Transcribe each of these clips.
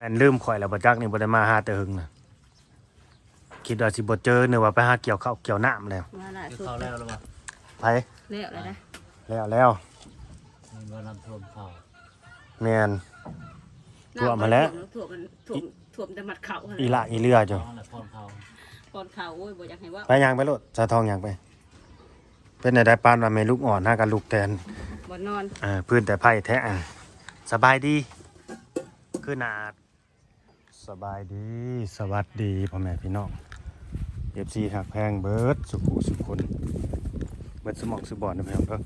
อันลืมข่อยแล้วบ่จักนี่บ่ได้มาหาแต่หึงน่ะคิดว่าสิบ่เจอนึกว่าไปหาเกี่ยวข้าวเกี่ยวน้ำแล้ว มาล่ะ คือ สุด เขาแล้วหรือเปล่า ไป แล้วเลยนะ แล้ว มันว่าน้ำท่วมเขา แม่น ท่วมมาแล้ว ท่วมมันท่วมแต่มัดเข่า อีหละอีเรือจ้ะ น้องแหละพรเขา ก่อนเข่าโอ้ยบ่อยากให้ว่า ไปย่างไปโลดสะทองย่างไป เป็นได้ปานว่าแม่ลูกอ่อนหากันลูกแทน บ่นอน พื้นแต่ไผ่แท้สบายดีคือหนาสบายดีสวัสดีพ่อแม่พี่น้องFC หักแพงเบิดสุขุสุขคนเบิดสมองสุบอนนะพี่น้องเพิ่ง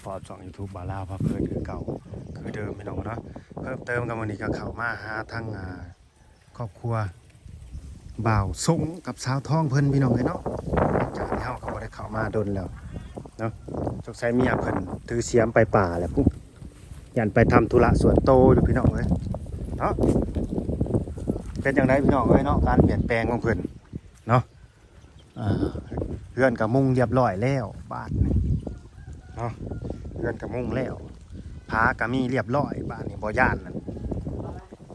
ปอดช่อง YouTube บาลาวพาเพิ่นคือเก่าคือเดิมพี่น้องเนาะเพิ่มเติมกันวันนี้ก็เข้ามาหาทั้งครอบครัวบ่าวสงกับสาวทองเพิ่นพี่น้องเนาะจากที่เฮาก็บ่ได้เข้ามาดนแล้วเนาะสงสัยเมียเพิ่นถือเสียมไปป่าแล้วปุ๊บยันไปทำธุระส่วนโตอยู่พี่น้องเอ้ยเนาะเป็นจังไดพี่น้องเอ้ยเนาะการเปลี่ยนแปลงของเพิ่นเนาะเพื่อนกับมุงเรียบร้อยแล้วบ้านนี่เนาะเพื่อนกับมุงแล้วผาก็มีเรียบร้อยบ้านนี่บ่ย่านนั่น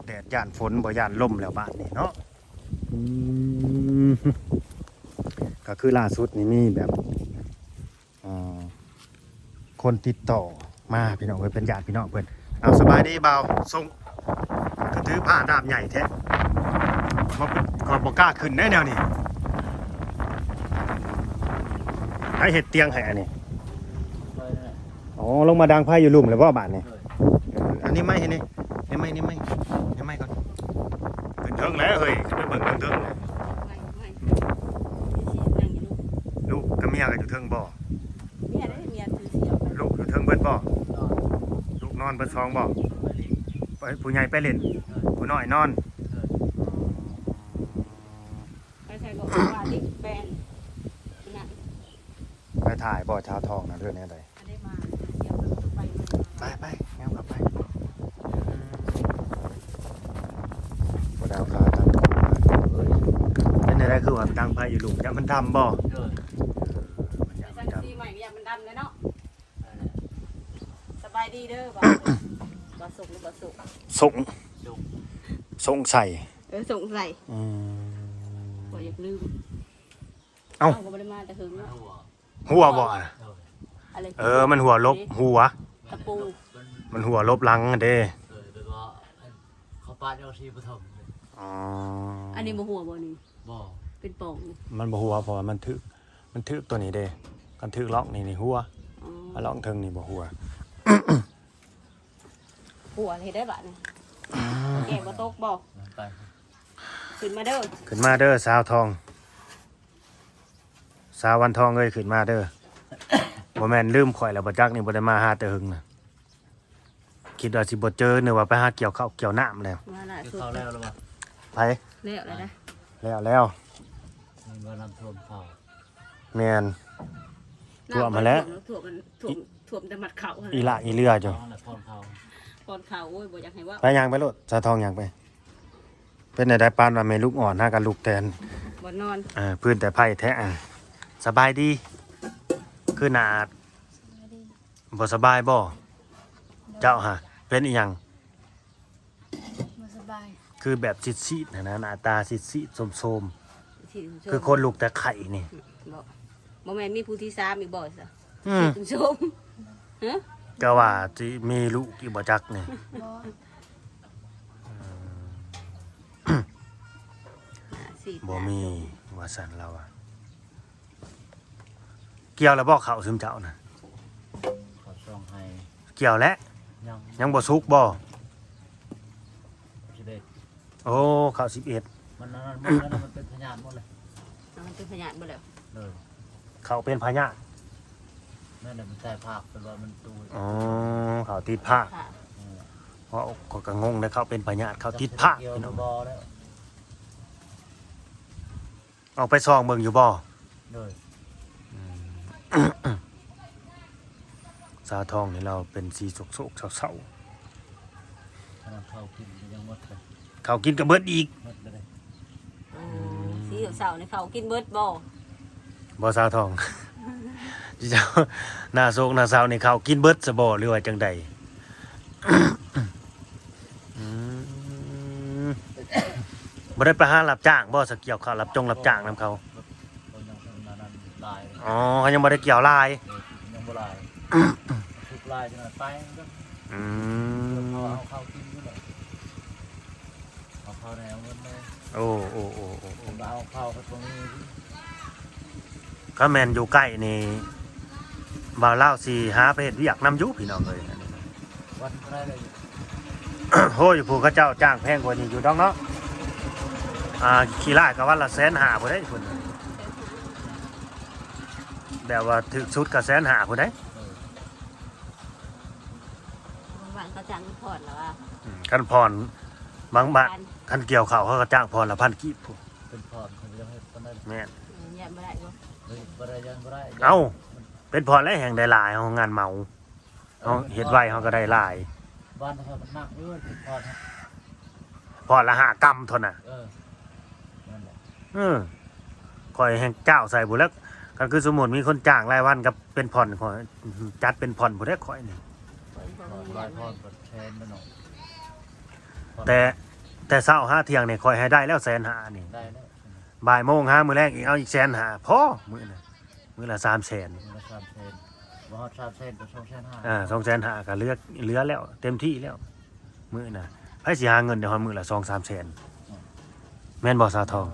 แดดย่านฝนบ่ย่านลมแล้วบ้านนี่เนาะก็คือล่าสุดนี่มีแบบคนติดต่อมาพี่น้องเอ้ยเป็นญาติพี่น้องเพิ่นเอาสบายดีเบาส่งก็ถือผ้าดาบใหญ่แท้มาก่อนบ่กล้าขึ้นแน่แนวนี้ให้เห็ดเตียงให้อันนี้ เลยนั่นแหละ อ๋อลงมาดังไพ่อยู่ลุ่มเลยว่าบาทนี่ เลย อันนี้ไม่เห็นนี่นี่ไม่ก่อนขึ้นเทิงแล้วเฮ้ยขึ้นไปเบิ่งเทิงเลย ไม่เสียนั่งอยู่ ลูกกับเมียก็อยู่เทิงบ่ เมียได้เมียถือเสียม ลูกอยู่เทิงเบิดบ่ นอน ลูกนอนเบิดซองบ่ ไปลิง ไปผู้ใหญ่ไปเล่นผู้น้อยนอน ไปใส่ก็ว่าดิแบนนั่น ไปถ่ายบ่อชาวทองนะเรื่องนี้ใด อันได้มาเสียมไปไปแง้มกลับไปบ่ดาวขาตั้งเอ้ยเป็นอะไรคือว่าตั้งไพ่อยู่ลุ่มยามมันดำบ่ เลย มันยาม ใส่ มันด สีใหม่ยามมันดำเลยเนาะ นั่นแหละ สบายดีเด้อบ่สุกหรือบ่สุก ำส่ง จุก ส่งใส่ ส่งใส่ อืม บ่อยากลืม เอ้า ก็บ่ได้มาแต่หึงเนาะ หัว หัวบ่อะ เลย อะไร มันหัวลบหัว ตะปู มันหัวลบหลังเด้ เลยไปว่าเขาปาดเอาทีปฐมเลย อ๋อ อันนี้บ่หัวบ่นี่ บ่ เป็นป่อง มันบ่หัวเพราะว่ามันถึกตัวนี้เด้กันถึกล็อกนี่หัว อ๋อ มาล็อกเทิงนี่บ่หัว หัวเฮ็ดได้บัดนี่แก่บ่ตกบ่ มันไป ขึ้นมาเด้อ ขึ้นมาเด้อสาวทองสาววันทองเอ้ยขึ้นมาเด้อบ่แม่นลืมข่อยแล้วบ่จักนี่บ่ได้มาหาแต่หึงน่ะคิดว่าสิบ่เจอนึกว่าไปหาเกี่ยวข้าวเกี่ยวน้ำแล้ว มาล่ะ คือ สุด เขาแล้วหรือเปล่า ไป แล้วเลยนะ แล้ว มันว่าน้ำท่วมเขา แม่น ท่วมมาแล้ว ท่วมแต่มัดเข่า อีหละอีเรือจ้ะ น้องแหละพรเขา ก่อนเข่าโอ้ยบ่อยากให้ว่า ไปย่างไปโลดสาวทองย่างไป เป็นได้ปานว่าแม่ลูกอ่อนหากันลูกแทน บ่นอน พื้นแต่ไผ่แท้สบายดีคือหนาบ่สบายบ่เจ้าฮะเป็นอีหยัง บ่สบาย คือแบบซีดๆนะหน้าตาซีดๆโสม ที่ ๆคือคนลูกแต่ไข่นี่ บ่แม่นมีผู้ที่3อีกบ่ซะ อืม ชมฮะ ก็ว่าสิมีลูกอีบ่จักนี่ บ่มีว่าซั่นเราอะเกี่ยวแล้วบ่เข้าซึมเจ้าน่ะ เขาช่องให้ เกี่ยวแล้ว ยัง ยังบ่สุกบ่ สิเด็ด โอ้เข้า11 มันนั่นหมดแล้วมันเป็นพยานหมดเลย มันเป็นพยานบ่แล้ว เลย เข้าเป็นพญา นั่นแหละมันใส่ผักเป็นว่ามันตู อ๋อเข้าติดผ้า ค่ะ เพราะก็งงได้เข้าเป็นพญาเข้าติดผ้า เกี่ยว พี่น้อง บ่แล้ว ออกไปซองเบิ่งอยู่บ่ เลย สาวทองนี่เราเป็นสีโศกๆเศร้า ขนาดเขากินก็ยังหมดเลย ๆเขากินกับเบิดอีก หมดเลย สีเสาในเขากินเบิดบ่ บ่สาวทอง ที่เจ้าหน้าโศกหน้าเศร้านี่เขากินเบิดซะบ่หรือว่าจังใด อืม บ่ได้ไปหารับจ้างบ่สกเกี่ยวข้าวรับจ้างนํเขา เรายังทำนั้นลาย อ๋อเขายังบ่ได้เกี่ยวลาย ยังบ่ลายทุกลายจังได๋ไปก็ อืม เอาเข้ากินนี่แหละเอาเข้าแนวเงินเลย โอ้ผมเอาเข้าไปตรงนี้ ก็แม่นอยู่ใกล้นี่บ่าวลาวสิหาไปเฮ็ดเวียกนํอยู่พี่น้องเอ้ย วันก็ได้เลย โหอยู่ผู้เขาเจ้าจ้างแพงกว่านี้อยู่ดอกเนาะขี้ร้ายก็วันละ150,000บ่ได้พุ่นแบบว่าถึกสุดก็150,000พุ่นได้ บางเขาจังผ่อนแล้วว่า คันพรบางบ้านคันเกี่ยวข้าวเขาก็จ้างพรละ1,000กีบพุ่น เป็นพรคนจะให้คนได้ แม่น ยันไม่ได้บ่ บ่ได้ยังบ่ได้ เอ้าเป็นพรแล้วแห่งได้หลายเฮางานเมาเฮาเฮ็ดไว้เฮาก็ได้หลาย บ้านเขามันมากด้วยเป็นพรครับ พรละ5กรัมเท่าน่ะ นั่นแหละ ข่อยแห่งเจ้าใส่บุแล้วก็คือสมมุติมีคนจ้างรายวันกับเป็นผ่อนข่อยจัดเป็นผ่อนบ่ได้ข่อยนี่ ลายพรกดแทนมันหน่อย แต่เช้าหาเที่ยงนี่ข่อยให้ได้แล้ว150,000นี่ ได้แล้ว บ่ายโมงหามื้อแรกอีกเอาอีก150,000พอมื้อน่ะมื้อละ300,000 มันละ3เซนบ่ฮอด3เซนก็2,500 250,000ก็เหลือแล้วเต็มที่แล้วมื้อน่ะไผสิหาเงินได้ฮอดมื้อละ2-3 แสนแม่นบ่สาวทอง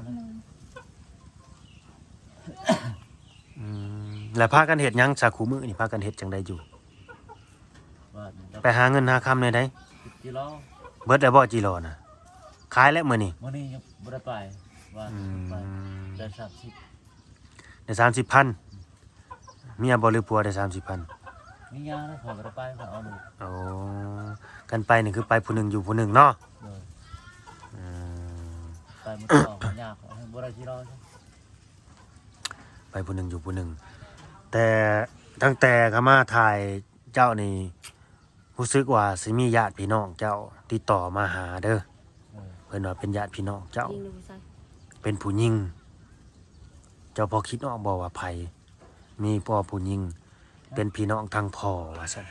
แล้วพากันเฮ็ดหยังซะคู่มื้อนี่พากันเฮ็ดจังไดอยู่ บ้าน ไปหาเงินหาค่ำได้ได กิโล เบิดได้บ่จิโลน่ะขายแล้วมื้อนี้ มื้อนี้ยังบ่ได้ไปบ้านไปได้30 ได้30,000เมียบ่หรือผัวได้30,000 มีงานนะขอบ่ได้ไปขอเอาดู โอ้กันไปนี่คือไปผู้หนึงอยู่ผู้หนึงเนาะ เลย อืม ไปมื้อต่อมันยากบ่ได้กิโลใช่ ไปผู้หนึงอยู่ผู้หนึงแต่ตั้งแต่เขามาถ่ายเจ้านี่รู้สึกว่าสิมีญาติพี่น้องเจ้าติดต่อมาหาเด้อเพิ่นว่าเป็นญาติพี่น้องเจ้า ยิงดูใส่ เป็นผู้หญิงเจ้าพอคิดออกบ่ว่าไผมีพ่อผู้หญิงเป็นพี่น้องทางพ่อว่าซั่น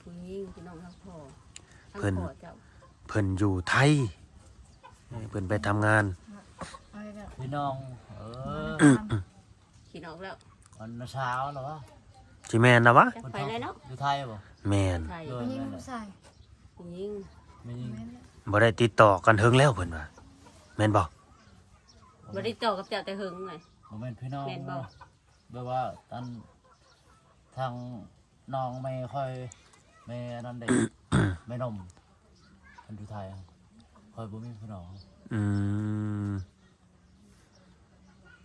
ผู้ยิงพี่น้องทั้งพ่อ เพิ่น พ่อเจ้า เพิ่นอยู่ไทยเพิ่นไปทำงาน พี่น้องขี่นอกแล้ว วันเช้าเหรอวะ สิแม่นนะวะ จะไปเลยเนาะ อยู่ไทยบ่ แม่น ไทย โดย ผู้หญิง นั่นแห ผู้ ละ ชาย ผู้ยิง ไม่ยิง บ่ได้ติดต่อกันถึงแล้วเพิ่นว่าแม่นบ่ บ่ได้ต่อกับเจ้าแต่หึงไง บ่แม่นพี่น้อง แม่นบ่ แบบว่าตอนทางน้องไม่ค่อยไม่นั่นเด็ก ไม่นมคนอยู่ไทยค่อยบ่มีพี่น้อง อืม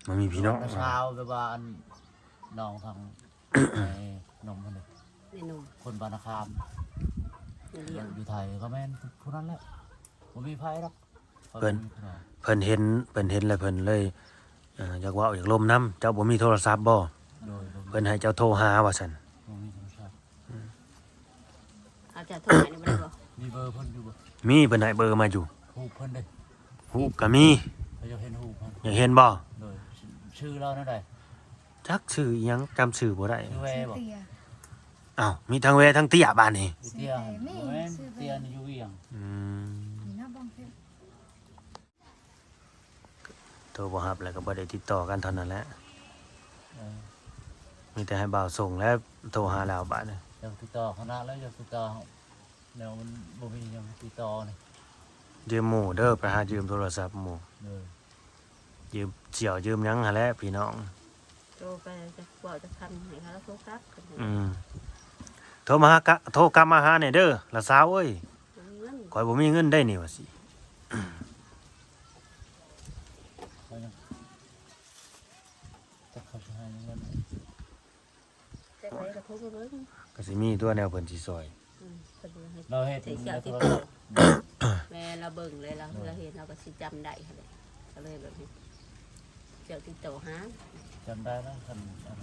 มันมีพี่น้อง เช้าแบบว่าอันน้องทาง นมคนนี้ แม่หนุ่ม คนบานนาคาม เลี้ยง อยู่ไทยก็แม่นผู้นั้นแหละบ่มีไผหรอก เพิ่นเห็นแล้วเพิ่นเลยอยากเว้าอยากลมน้ำเจ้าบ่มีโทรศัพท์บ่ โดย เพิ่นให้เจ้าโทรหาว่าซั่น บ่มีโทรศัพท์ เอาจะโทรหานี่บ่ได้บ่ มีเบอร์เพิ่นอยู่บ่ มีเพิ่นให้เบอร์มาอยู่ ฮูปเพิ่นเด้ ฮูปก็มี เขาจะเห็นฮูปเพิ่น อยากเห็นบ่ โดยชื่อเรานั่นใด จักชื่ออิหยังจำชื่อบ่ได้ ชื่อแวบ่ เตีย อ้าวมีทั้งเวทั้งเตี้ยบ้านนี่ เตี้ยบ่แม่นเตี้ยนี่อยู่เวียง อืม นี่นะบ้องเพชร โทรบ่รับแล้วก็บ่ได้ติดต่อกันเท่านั้นแหละ เออ มีแต่ให้บ่าวส่งแล้วโทรหาแล้วบัดนี้ อยากติดต่อคณะแล้วอยากติดต่อแล้วมันบ่มีหยังติดต่อนี่ ยืมหมู่เด้อไปหายืมโทรศัพท์หมู่ เลย ยืมเจียวยืมหยังหั่นแหละพี่น้อง โทรไปจะบอกจะทำให้เขาแล้วโทรกลับกัน โทรมาหากะโทรกลับมาหาหน่อยเด้อละสาวเอ้ย เงิน ข่อยบ่มีเงินได้นี่ว่าสิ เขายังจะเขาจะให้เงิน จะไปก็โทรไปเบิ่ง ก็สิมีตัวแนวเพิ่นสิซอย ไปเบิ่งให้ เราเฮ็ด ใส่เสื้อ ใน ติด โทร ต่อ ศัพท์ แม่เราเบิ่งเลยเราเห็นเราก็สิจำได้ค่ะเลยก็เลยแบบนี้เจ้าติดต่อหา จำได้แล้วท่านอะไร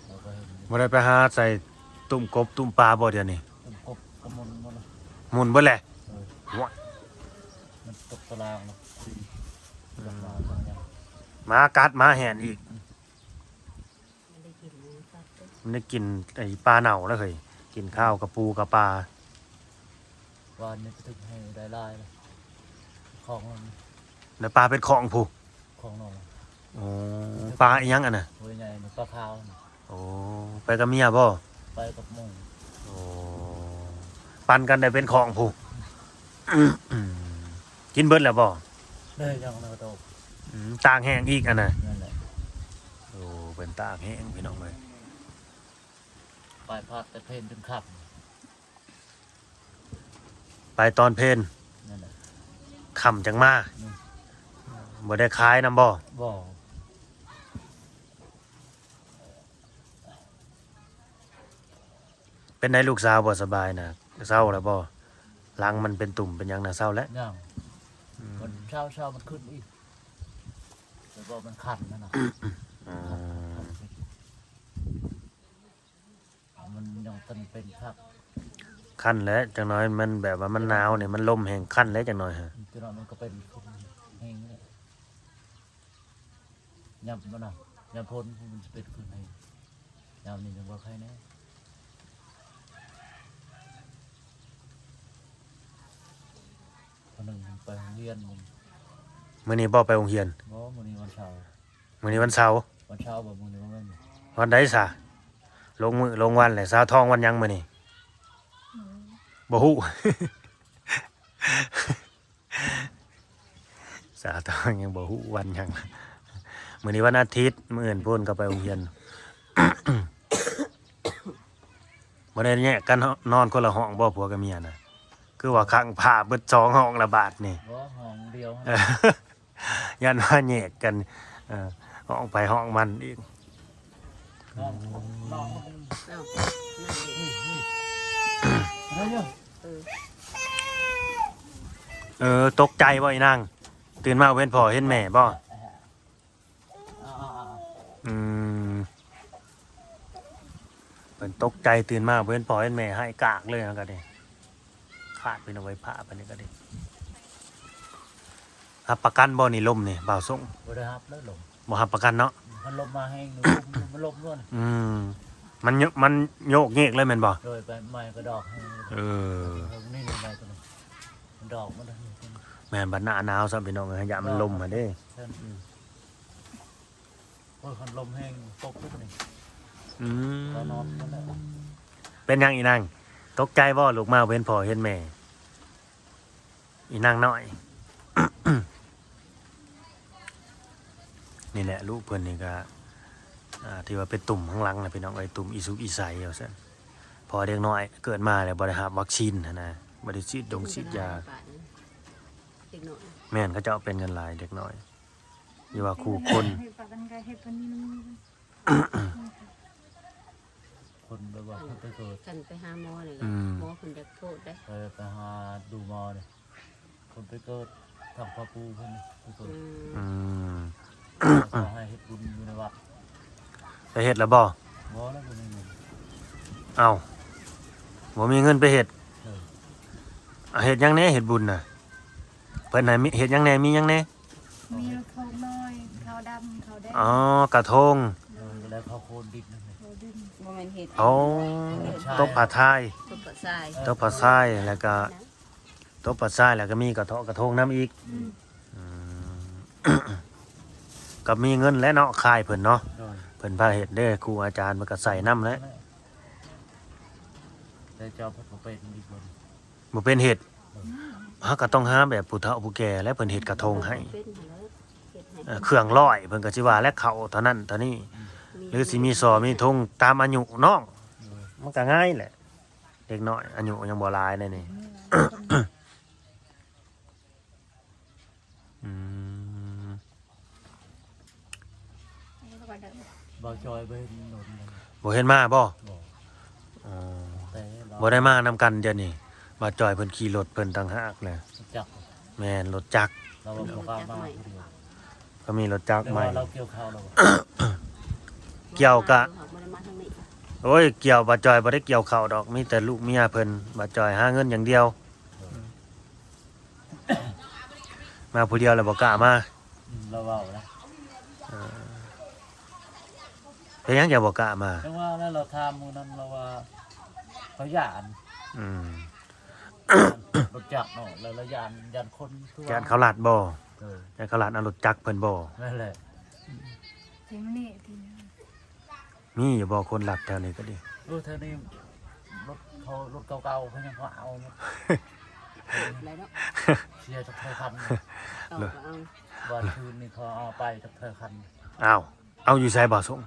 เราก็เห็น บ่ได้ไปหาใส่ตุ่มกบตุ่มปลาบ่เดี๋ยวนี้ ต้มกบกระมุนหมดเลย หมุนเบิดแหละ ว้า มันตกตารางเนาะตารางมันยัง หมากัดหมาแหนอีก ไม่ได้กินนะครับ มันได้กินไอ้ปลาเน่าแล้วเคยกินข้าวกับปูกับปลา วันนี้ก็ถึงให้ได้ไล่เลย ของมัน แล้วปลาเป็นของผู้ ของน้อง อ๋อปลาอีหยังอ่ะน่ะ หัวใหญ่มันปลาขาวน่ะ โอ้ไปกับเมียบ่ ไปกับหมู โอ้ปันกันได้เป็นของผู้ กินเบิดแล้วบ่ เลยยังในกระโตก ตากแห้งอีกอันน่ะ นั่นแหละ โอ้เป็นตากแห้งพี่น้องเอ้ย ไปพัดแต่เพลนจนขับ ไปตอนเพลน นั่นแหละ ค่ำจังมา อืม บ่ได้ขายนำบ่ บ่ เป็นไดลูกสาวบ่สบายน่ะเศร้าแล้วบ่หลังมันเป็นตุ่มเป็นหยังน่ะเศร้าแล้ว ยังมันเช้ามันขึ้นอีกแต่ว่ามันขันนั่นน่ะ อืม มันยังเป็นพัก คันแล้วจังน้อยมันแบบว่ามันหนาวเนี่ยมันลมแห้งคันแล้วจังน้อยฮะ จนมันก็เป็นคนแห้งเลยยำมันน่ะยำพ้นมันจะเป็นคนแห้งยำนี่ยังว่าใครแน่คนหนึ่งไปโรงเรียนมัน มื้อนี้บ่ไปโรงเรียน บ่มื้อนี้วันเสาร์ มื้อนี้วันเสาร์ วันเช้าบ่มื้อนี้วัน วันใดซะลงมื้อลงวันแหละสาวทองวันหยังมื้อนี้บ่ฮู้ สาวทองยังบ่ฮู้วันหยังมื้อนี้วันอาทิตย์มื้ออื่นพุ่นก็ไปโรงเรียน บ่ได้แยกกันนอนคนละห้องบ่ผัวกับเมียน่ะคือว่าข้างผ้าเบิด2ห้องละบาทนี่ บ่ห้องเดียว เออ ยันว่าแยกกันห้องไปห้องมันอีก น้องน้อง เอ้านั่นเอง อะไรเยอะ ตกใจบ่อีนางตื่นมาเว้นพ่อเห็นแม่บ่อืมเป็นตกใจตื่นมาเว้นพ่อเห็นแม่ให้กากเลยนะก็ดิขาดไปเอาไว้ผ้าไปนี่ก็ดิหับประกันบ่นี่ลมนี่บ่าวส่ง บ่ได้รับแล้วลม บ่หับประกันเนาะ มันลมมาแห้งมันลมด้วย มันโยกเยกเลยแม่นบ่ โดยไปใหม่ก็ดอกให้ นี่นี่ใหม่ตัวนึงมันดอกมันได้ แม่นบัดหน้าหนาวซะพี่น้องอย่ามันลมมาเด้ โอ้ยคันลมแห้งตกทุกนี่ อืม ก็นอนนั่นแหละ เป็นหยังอีนางตกใจบ่ลูกมาเว้นพ่อเห็นแม่อีนางน้อย นี่แหละลูกเพิ่นนี่ก็ที่ว่าเป็นตุ่มข้างหลังนะพี่น้องไอ้ตุ่มอีสุกอีใสเอาซั่นพอเด็กน้อยเกิดมาแล้วบ่ได้รับวัคซีนหั้นนะบ่ได้ฉีดยา เด็กน้อย แม่นเขาเจ้าเป็นกันหลายเด็กน้อยอยู่ว่าคู่คน คนไปบอกคนไปเกิด กันไปหาหมอเลยหมอคนจะโทษได้ ไปหาดูมอเนี่ยคนไปเกิดทำพระปูคนไปเกิด อืม ขอให้เฮ็ดบุญอยู่ในวัด ไปเฮ็ดแล้วบ่ บ่แล้วบ่มีเงิน เอ้าบ่มีเงินไปเฮ็ด เออ เฮ็ดหยังแหน่เฮ็ดบุญน่ะเพิ่นให้มีเฮ็ดหยังแหน่มีหยังแหน่ มีเขาน้อยเขาดำเขาแดง อ๋อกระทง แล้วเขาโคนดินนั่นเลย เขาดึง บ่แม่นเฮ็ด อ๋อตบผ้าทาย ทุบปะทราย ตบผ้าทรายแล้วก็ตบผ้าทรายแล้วก็มีกระทงน้ำอีกอืม ก็มีเงินและเนาะค่ายเพิ่นเนาะ โดย เพิ่นพาเฮ็ดเด้อครูอาจารย์มันก็ใส่น้ำแล้ว แต่เจ้าพระเป็นอีกคน บ่เป็นเฮ็ดเฮาก็ต้องหาแบบผู้เฒ่าผู้แก่และเพิ่นเฮ็ดกระทงให้ เป็นหั่นแหล้วเฮ็ดให้ เครื่องร้อยเพิ่นก็สิว่าและเขาเท่านั้นเท่านี้หรือสิมีซอมีธงตามอายุน้องมันก็ง่ายแหละเด็กน้อยอายุยังบ่หลายเลยนี่ อืม บ่จอยไปเห็นหนุนเลย บ่เห็นมาบ่ บ่ อ๋อ แต่เรา บ่ได้มานำกันเดี๋ยวนี้บ่าจอยเพิ่นขี่รถเพิ่นต่างหากแหละ จัก แม่นรถจักร เราบ่กล้ามาคนเดียว ก็มีรถจักร แต่ ใหม่ ว่าเราเกี่ยวข้าวเรา เกี่ยวกะ บ่ได้มาทางนี้ โอ้ยเกี่ยวบ่าจอยบ่ได้เกี่ยวข้าวดอกมีแต่ลูกเมียเพิ่นบ่าจอยหาเงินอย่างเดียว มาผู้เดียวแล้วบ่กล้ามา เราเว้านะ เป็นหยังจะบ่กล้ามา แต่ว่าแล้วเราทำมื้อนั้นเราว่าเขาหยาน อืม รถจักรเนาะแล้วระยานคนทั่ว แกนเขาลัดบ่ เออ แกนเขาลัดเอารถจักรเพิ่นบ่ นั่นแหละ เทมนี่ที มีอยู่บ่คนลัดแถวนี้ก็ดี เธอนี่รถเก่าๆเขายังพอเอาหมด อะไรเนาะ เชียร์จักรเธอคัน เอาก็เอา วันคืนนี่เขาเอาไปจักรเธอคัน อ้าวเอาอยู่ไสบ่ส่ง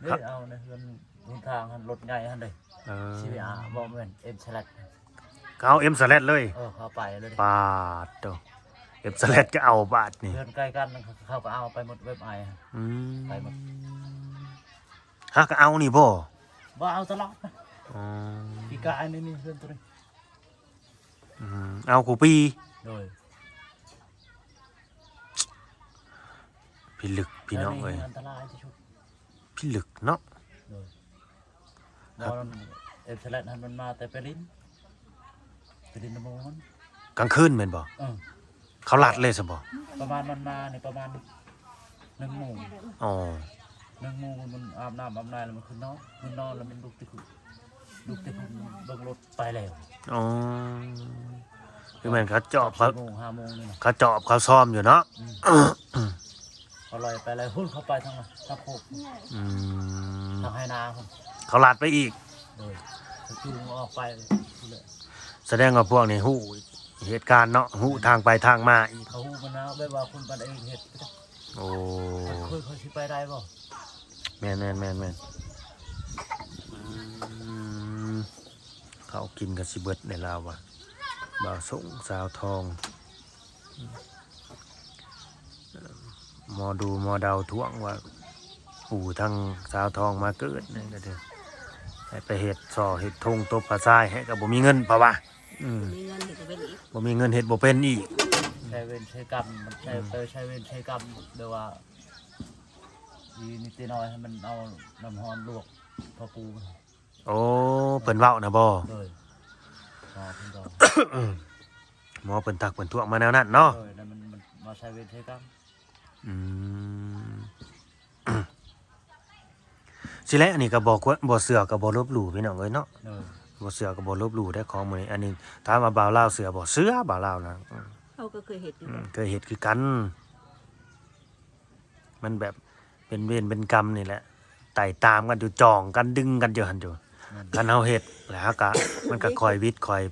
นี่เอาในเฮือนรุ่นทางหันรถใหญ่หันเลย เออ CBR บ่แม่นเอ็มสลัด เขาเอาเอ็มสแลดเลย เขาไปเลยดิ ปาดโตเอ็มสแลดก็เอาบาทนี่ เพื่อนใกล้กันเขาก็เอาไปหมดเว็บไอ อืม ไปหมด ฮะก็เอานี่บ่ ว่าเอาตลอดนะ อ๋อ ปีกายนี่เพื่อนตัวนี้ เอากูปี โดย พี่ลึกพี่น้องเอ้ย อันตรายที่สุด พี่ลึกเนาะ โดยบอลเอ็มสลัดหันมันมาแต่ไปลิ้นน้ำมัน กลางคืนแม่นบ่เขาลัดเลยซะบ่ ประมาณมันมาในประมาณ1 โมง อ๋อ 1 โมงมันอาบน้ำแล้วมันขึ้นนอนแล้วมันลุกที่คุณเบิ่งรถไปแล้ว อ๋อคือแม่นเขาเจาะเขา 4 โมง 5 โมงนี่นะ เขาเจาะเขาซ้อมอยู่เนาะ เขาลอยไปอะไรหุ้นเขาไปทางโคก อืม ทางไฮนาผม เขาลัดไปอีก โดยเขาจูงออกไปเลย แสดงว่าพวกนี้ฮู้เหตุการณ์เนาะฮู้ทางไปทางมาอีก เขาหูมันนะแบบว่าคุณปันเองเห็ด โอ้ เขาชิไปได้บ่ แม่นเขากินกับสิเบิดในลาวว่ะบ่าวส่งสาวทองหมอดูหมอเดาท่วงว่าปู่ทั้งสาวทองมาเกิดนี่ก็เด้อให้ไปเฮ็ดส่อเฮ็ดธงตบปลาทรายให้ก็บ่มีเงินเพราะว่ามีเงินเห็นจะเป็นอีก บ่มีเงินเฮ็ดบ่เป็นอีก ใช้เวรใช้กรรมมันใช้เวรใช้กรรมเดี๋ยวว่าดีนิดน้อยให้มันเอาน้ำฮอนลวกพอปู โอ้เพิ่นเว้านะบ่ เลยพอเพิ่นก็ หมอเพิ่นทักเพิ่นท่วงมาแนวนั้นเนาะ เลยแล้วมันมาใช้เวรใช้กรรม อืม สิแลอันนี้ก็บอกว่าบ่เสือก็บ่ลบหลู่พี่น้องเอ้ยเนาะ เลย บ่เสือก็บ่ลบหลู่ได้ของมื้อนี้อันนี้ถามว่าบ่าวลาวเสือบ่เสือบ่าวลาวนะ เขาก็เคยเห็นอยู่ เคยเฮ็ดคือกัน มันแบบเป็นเวรเป็นกรรมนี่แหละไต่ตามกันอยู่จองกันดึงกันอยู่หั่นอยู่คันเฮาเฮ็ดแล้วก็มันก็ค่อยวิทย์ค่อย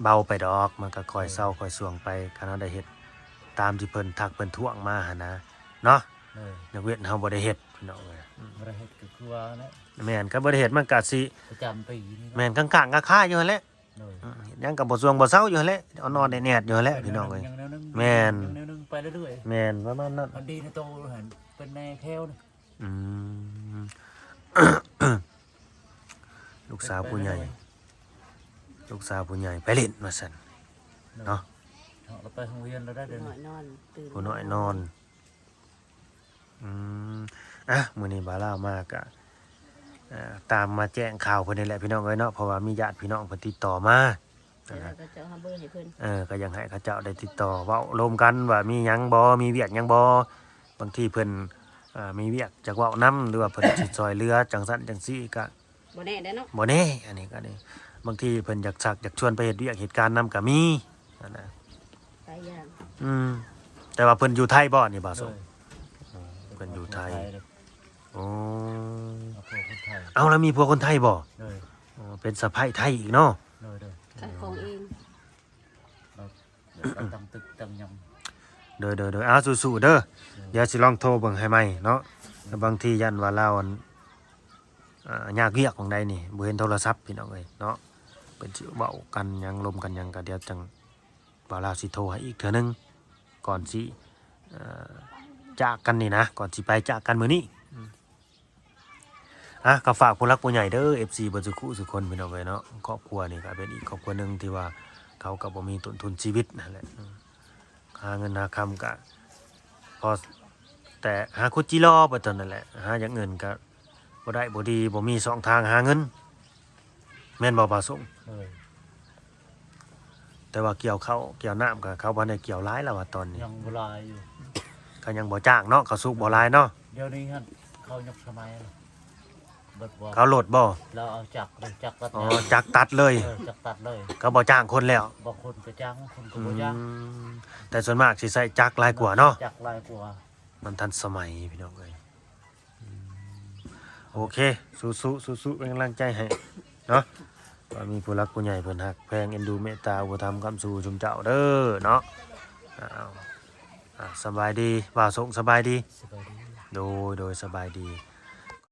เบาไปดอก มันก็ค่อยเศร้าค่อยสวงไปคันเฮาได้เฮ็ดตามที่เพิ่นทักเพิ่นท่วงมาหั่นนะเนาะ เลย นักเวทเฮาบ่ได้เฮ็ดพี่น้องเอ้ย บริเฮ็ดก็คือว่าเนี่ย แม่นก็บ่ได้เฮ็ดมันก็สิ ประจำปีนี่ แม่นข้างๆก็ค่าอยู่หั่นแหละ เลย เฮ็ดหยังก็บ่สวงบ่เซาอยู่หั่นแหละเอานอนได้แนดอยู่หั่นแหละพี่น้องเอ้ย แม่น แนวนึงไปเรื่อย แม่นประมาณนั้น ๆมันดีนะโตเห็นเป็นแนวแควนี่ อืม ลูกสาวผู้ใหญ่ ลูกสาวผู้ใหญ่ไปเล่นว่าซั่น เนาะ เราไปโรงเรียนเราได้เดิน หน่อยนอนตื่น ผู้น้อยนอน อืมมื้อนี้บ่าวลาวมากะตามมาแจ้งข่าวเพิ่นนี่แหละพี่น้องเอ้ยเนาะเพราะว่ามีญาติพี่น้องเพิ่นติดต่อมา แล้วก็จะหาเบอร์ให้เพิ่น ก็ยังให้เขาเจ้าได้ติดต่อเว้าลมกันว่ามีหยังบ่มีเวียกหยังบ่บางทีเพิ่นมีเวียกจากเว้านํหรือว่าเพิ่นสิซอยเรือจังซั่นจังซี่ก็ บ่แน่ได้อเนาะ บ่แน่อันนี้ก็ได้บางทีเพิ่นอยากชักอยากชวนไปเฮ็ดเวียกเหตุการณ์นํก็มีนั่นน่ะ หลายอย่าง แต่ว่าเพิ่นอยู่ไทยบ่นี่บ่าวสม เพิ่นอยู่ไทย โอ้ เอาพวกคนไทย เอาแล้วมีพวกคนไทยบ่ เลย อ๋อเป็นสะใภ้ไทยอีกเนาะ เลย ขายของเอง เราตั้งตึกตั้งย เด้อเอาสู้ๆเด้อเดี๋ยวสิลองโทรเบิ่งให้ใหม่เนาะแล้วบางทียันว่าเราอันยากเวียกของใดนี่บ่เห็นโทรศัพท์พี่น้องเอ้ยเนาะเป็นสิเว้ากันหยังลมกันหยังก็เดี๋ยวจังว่าเราสิโทรให้อีกเทื่อนึงก่อนสิจากกันนี่นะก่อนสิไปจากกันมื้อนี้ก็ฝากผู้รักผู้ใหญ่เด้อ FC เบ่สุขุสุคนพี่น้องเอ้ยเนาะครอบครัวนี่ก็เป็นอีกครอบครัวหนึงที่ว่าเขาก็บ่มีต้นทุนชีวิตนั่นแหละหาเงินหาคำก็พอแต่หาคุดจิรอไปตอนนั่นแหละหาอย่างเงินก็บ่ได้บ่ดีบ่มีสองทางหาเงินแม่นบ่ประสงค์ เลย แต่ว่าเกี่ยวเขาวเกี่ยวน้ำก็เขาบ่ได้เกี่ยวหลายแล้วว่าตอนนี้ ยังโบราณอยู่ เขายังบ่จ้างเนาะเขาสุกบ่หลายเนาะ เดี๋ยวนี้ฮะเขายกสมัยบ เบิดบ่ เขาโหลดบ่ เราเอาจักรเลยจักรตัด อ๋อ หญ้า จักตัดเลย จักรตัดเลย ก็บ่จ้างคนแล้ว บางคนก็จ้างบางคนก็ อื บ่จ้าง มแต่ส่วนมากสิใส่จักรหลายกว่าเนาะ จักรหลายกว่า มันทันสมัยพี่น้องเอ้ยโอเคสู้ๆเป็นกำลังใจให้เนาะก็มีผู้รักผู้ใหญ่เพิ่นฮักแพงเอ็นดูเมตตาอุปถัมภ์คำสู่ชุมเจ้าเด้อเนาะอ้าวสบายดีว่าส่งสบายดี สบายดี โดยสบายดี